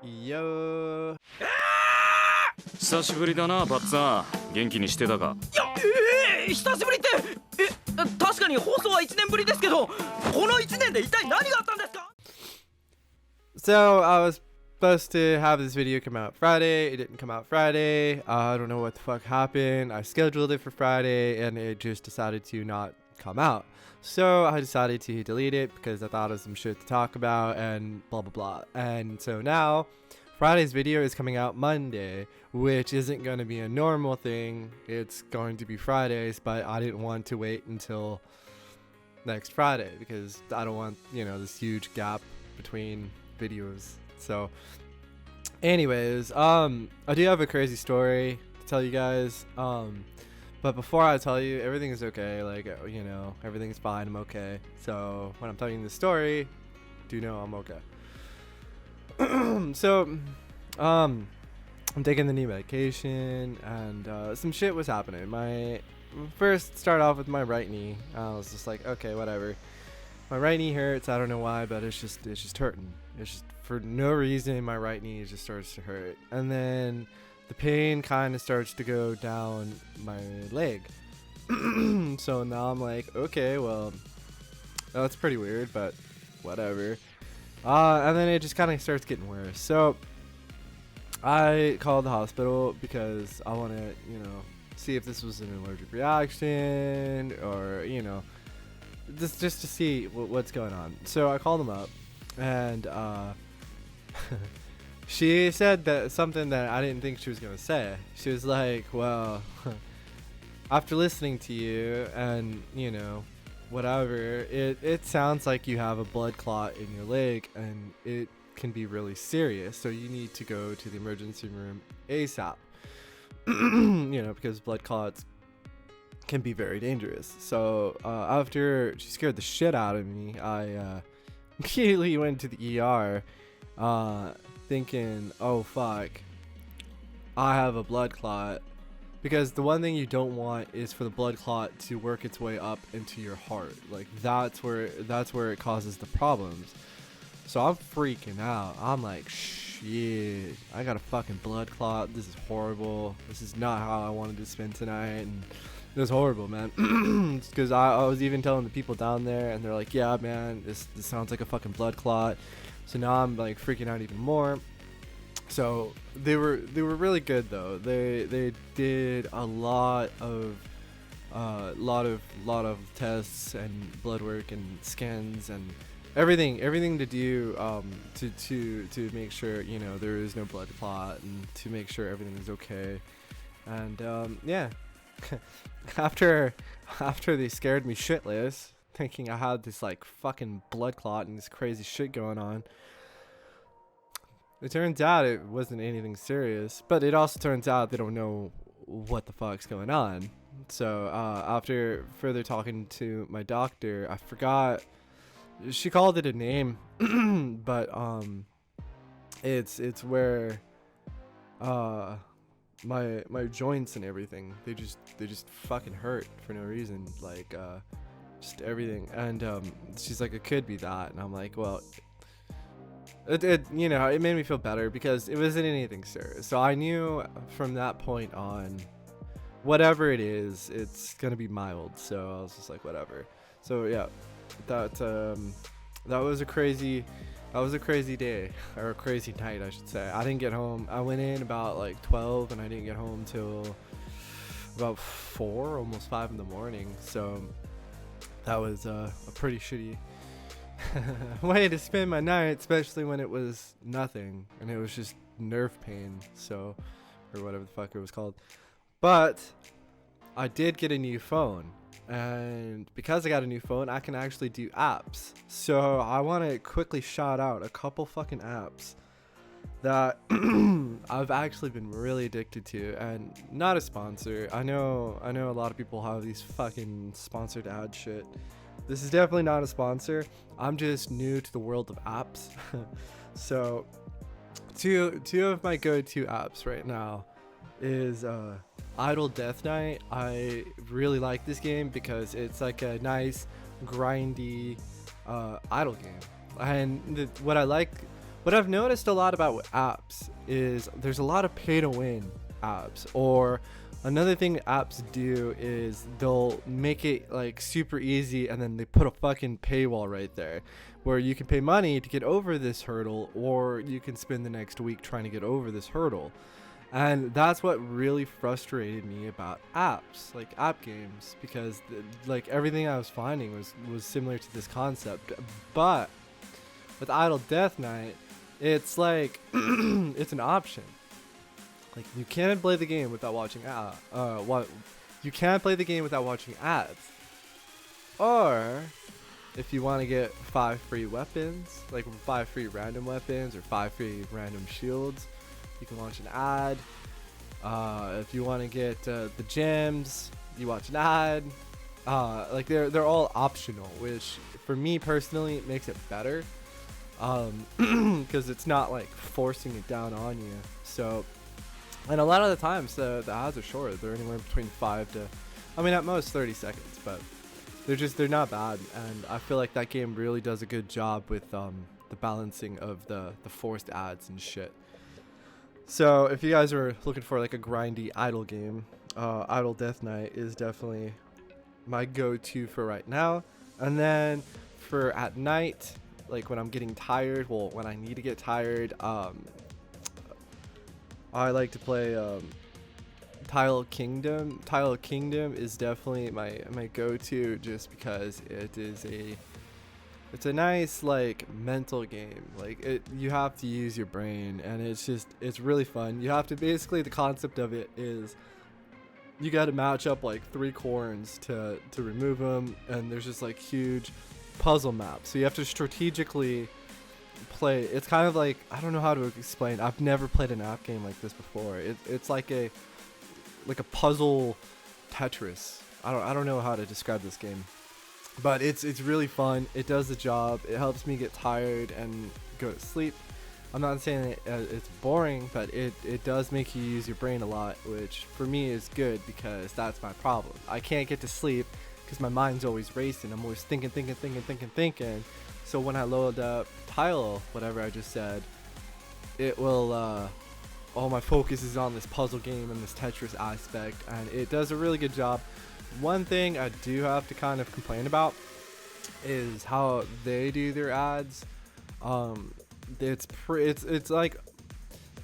Yo. 久しぶりだな、バッツさん。元気にしてたか？いや、久しぶりって、確かに放送は1年ぶりですけど、この1年で一体何があったんですか？ So I was supposed to have this video come out Friday. It didn't come out Friday. I don't know what the fuck happened. I scheduled it for Friday and it just decided to not come out. So I decided to delete it because I thought of some shit to talk about and blah blah blah. And so now Friday's video is coming out Monday, which isn't going to be a normal thing. It's going to be Fridays, but I didn't want to wait until next Friday because I don't want, this huge gap between videos. So anyways, I do have a crazy story to tell you guys. But before I tell you, everything is okay. Like, everything's fine. I'm okay. So when I'm telling you the story, do know I'm okay. So, I'm taking the new medication, and some shit was happening. My first start off with my right knee. I was just like, okay, whatever. My right knee hurts. I don't know why, but it's just hurting. It's just for no reason. My right knee just starts to hurt, and then the pain kind of starts to go down my leg. So now I'm like, okay, well, that's pretty weird, but whatever. And then it just kind of starts getting worse. So I called the hospital because I want to, see if this was an allergic reaction or, just to see what's going on. So I called them up, and she said that something that I didn't think she was going to say. She was like, well, after listening to you and, whatever, it sounds like you have a blood clot in your leg and it can be really serious, so you need to go to the emergency room ASAP. Because blood clots can be very dangerous. So after she scared the shit out of me, I immediately went to the ER, thinking, oh fuck, I have a blood clot. Because the one thing you don't want is for the blood clot to work its way up into your heart. Like, that's where it causes the problems. So I'm freaking out. I'm like, shit, I got a fucking blood clot. This is horrible. This is not how I wanted to spend tonight. And it was horrible, man. Because I was even telling the people down there, and they're like, yeah, man, this sounds like a fucking blood clot. So now I'm like freaking out even more. So they were really good though. They did a lot of tests and blood work and scans and everything to do to make sure there is no blood clot and to make sure everything is okay. And yeah, after they scared me shitless, thinking I had this like fucking blood clot and this crazy shit going on. It turns out it wasn't anything serious, but it also turns out they don't know what the fuck's going on. So after further talking to my doctor, I forgot, she called it a name, but it's where my joints and everything, they just fucking hurt for no reason, like just everything. And she's like, it could be that, and I'm like, well, it made me feel better because it wasn't anything serious. So I knew from that point on, whatever it is, it's gonna be mild. So I was just like, whatever. So yeah, that was a crazy day, or a crazy night, I should say. I didn't get home. I went in about like 12, and I didn't get home till about 4, almost 5 in the morning. So that was a pretty shitty way to spend my night, especially when it was nothing and it was just nerve pain, or whatever the fuck it was called. But I did get a new phone, and because I got a new phone, I can actually do apps. So I want to quickly shout out a couple fucking apps that I've actually been really addicted to, and not a sponsor. I know a lot of people have these fucking sponsored ad shit. This is definitely not a sponsor. I'm just new to the world of apps. So two of my go-to apps right now is Idle Death Night. I really like this game because it's like a nice grindy idle game. And what I like What I've noticed a lot about with apps is there's a lot of pay to win apps, or another thing apps do is they'll make it like super easy and then they put a fucking paywall right there where you can pay money to get over this hurdle, or you can spend the next week trying to get over this hurdle. And that's what really frustrated me about apps, like app games, because like everything I was finding was similar to this concept. But with Idle Death Night, it's like it's an option. Like you can't play the game without watching you can't play the game without watching ads. Or if you want to get 5 free weapons, like 5 free random weapons or 5 free random shields, you can watch an ad. If you want to get the gems, you watch an ad. Like they're all optional, which for me personally makes it better, because it's not like forcing it down on you. So, and a lot of the times the ads are short. They're anywhere between 5 to, I mean at most 30 seconds, but they're not bad. And I feel like that game really does a good job with the balancing of the forced ads and shit. So if you guys are looking for like a grindy idle game, Idle Death Night is definitely my go-to for right now. And then for at night, like when I'm getting tired, well, when I need to get tired, I like to play Tile Kingdom. Tile Kingdom is definitely my go-to, just because it's a nice like mental game. Like you have to use your brain, and it's really fun. You have to basically, the concept of it is you got to match up like 3 corns to remove them, and there's just like huge puzzle maps. So you have to strategically play. It's kind of like, I don't know how to explain. I've never played an app game like this before. It's like a puzzle Tetris. I don't know how to describe this game. But it's really fun. It does the job. It helps me get tired and go to sleep. I'm not saying it's boring, but it does make you use your brain a lot, which for me is good, because that's my problem. I can't get to sleep because my mind's always racing. I'm always thinking. So when I load up Tile, whatever I just said, it will, all my focus is on this puzzle game and this Tetris aspect, and it does a really good job. One thing I do have to kind of complain about is how they do their ads. It's like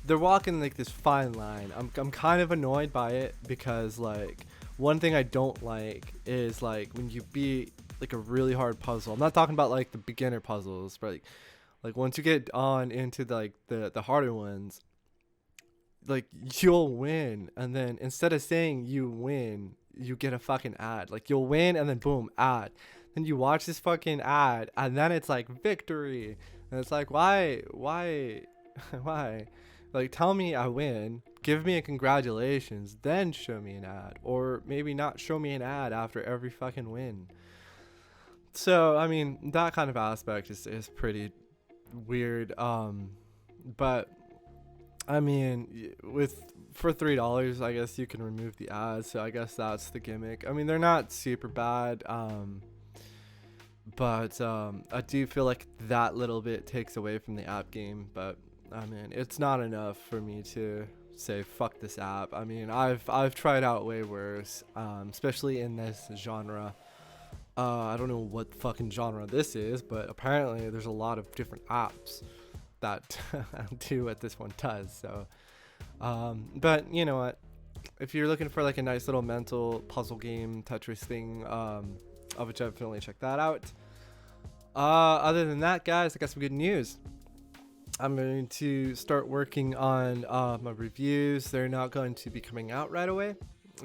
they're walking like this fine line. I'm kind of annoyed by it, because like one thing I don't like is like when you beat like a really hard puzzle. I'm not talking about like the beginner puzzles, but like once you get on into like the harder ones, like you'll win, and then instead of saying you win, you get a fucking ad. Like you'll win and then boom, ad. Then you watch this fucking ad, and then it's like victory, and it's like why like tell me I win, give me a congratulations, then show me an ad, or maybe not show me an ad after every fucking win. So I mean, that kind of aspect is pretty weird. But I mean, for $3, I guess you can remove the ads. So I guess that's the gimmick. I mean, they're not super bad, but I do feel like that little bit takes away from the app game. But I mean, it's not enough for me to say fuck this app. I mean, I've tried out way worse, especially in this genre. I don't know what fucking genre this is, but apparently there's a lot of different apps that do what this one does. So but you know what, if you're looking for like a nice little mental puzzle game Tetris thing, I would definitely check that out. Other than that, guys, I got some good news. I'm going to start working on my reviews. They're not going to be coming out right away,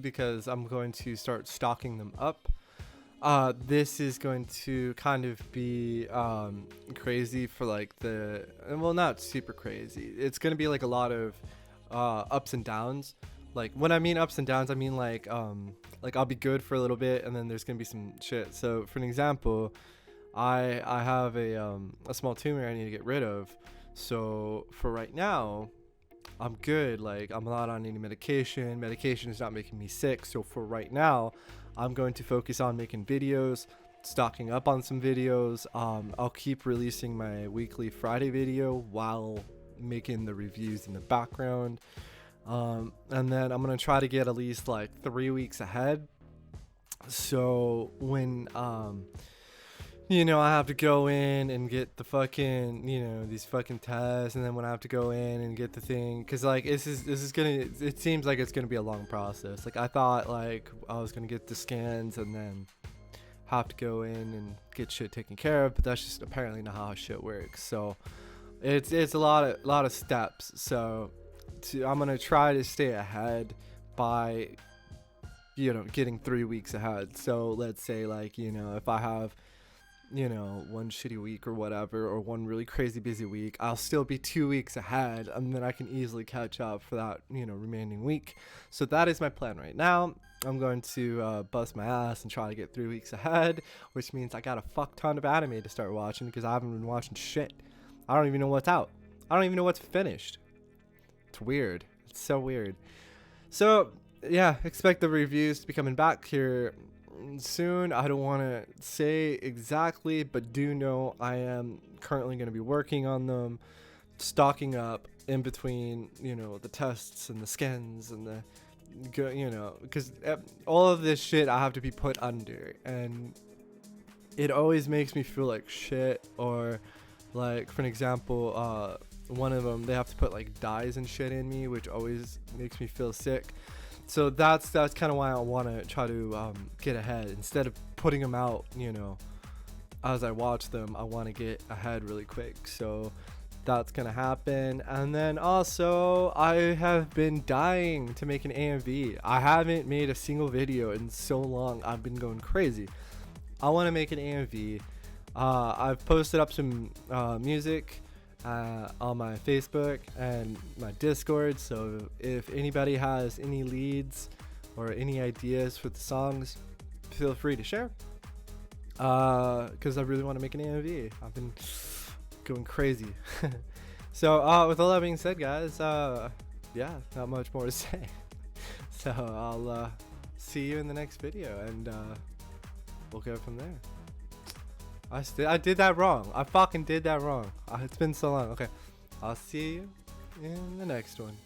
because I'm going to start stocking them up. This is going to kind of be crazy for like well, not super crazy. It's going to be like a lot of ups and downs. Like when I mean ups and downs, I mean like I'll be good for a little bit, and then there's going to be some shit. So for an example, I have a small tumor I need to get rid of. So for right now, I'm good. Like I'm not on any medication. Medication is not making me sick. So for right now, I'm going to focus on making videos stocking up on some videos. I'll keep releasing my weekly Friday video while making the reviews in the background. And then I'm gonna try to get at least like 3 weeks ahead. So when you know, I have to go in and get the fucking, you know, these fucking tests, and then when I have to go in and get the thing, because like this is gonna, it seems like it's gonna be a long process. Like I thought like I was gonna get the scans and then have to go in and get shit taken care of, but that's just apparently not how shit works. So it's a lot of steps. So I'm gonna try to stay ahead by, you know, getting 3 weeks ahead. So let's say like, you know, if I have, you know, one shitty week or whatever, or one really crazy busy week, I'll still be 2 weeks ahead, and then I can easily catch up for that, you know, remaining week. So that is my plan right now. I'm going to bust my ass and try to get 3 weeks ahead, which means I got a fuck ton of anime to start watching, because I haven't been watching shit. I don't even know what's out. I don't even know what's finished. It's weird. It's so weird. So yeah, expect the reviews to be coming back here soon. I don't want to say exactly, but do know I am currently going to be working on them, stocking up in between, you know, the tests and the scans and the, you know, because all of this shit I have to be put under, and it always makes me feel like shit. Or like, for an example, one of them, they have to put like dyes and shit in me, which always makes me feel sick. So that's kind of why I want to try to get ahead instead of putting them out, you know, as I watch them. I want to get ahead really quick. So that's gonna happen. And then also, I have been dying to make an AMV. I haven't made a single video in so long. I've been going crazy. I want to make an AMV. I've posted up some music on my Facebook and my Discord, so if anybody has any leads or any ideas for the songs, feel free to share, because I really want to make an AMV. I've been going crazy. So with all that being said, guys, yeah, not much more to say. So I'll see you in the next video, and we'll go from there. I did that wrong. I fucking did that wrong. It's been so long. Okay, I'll see you in the next one.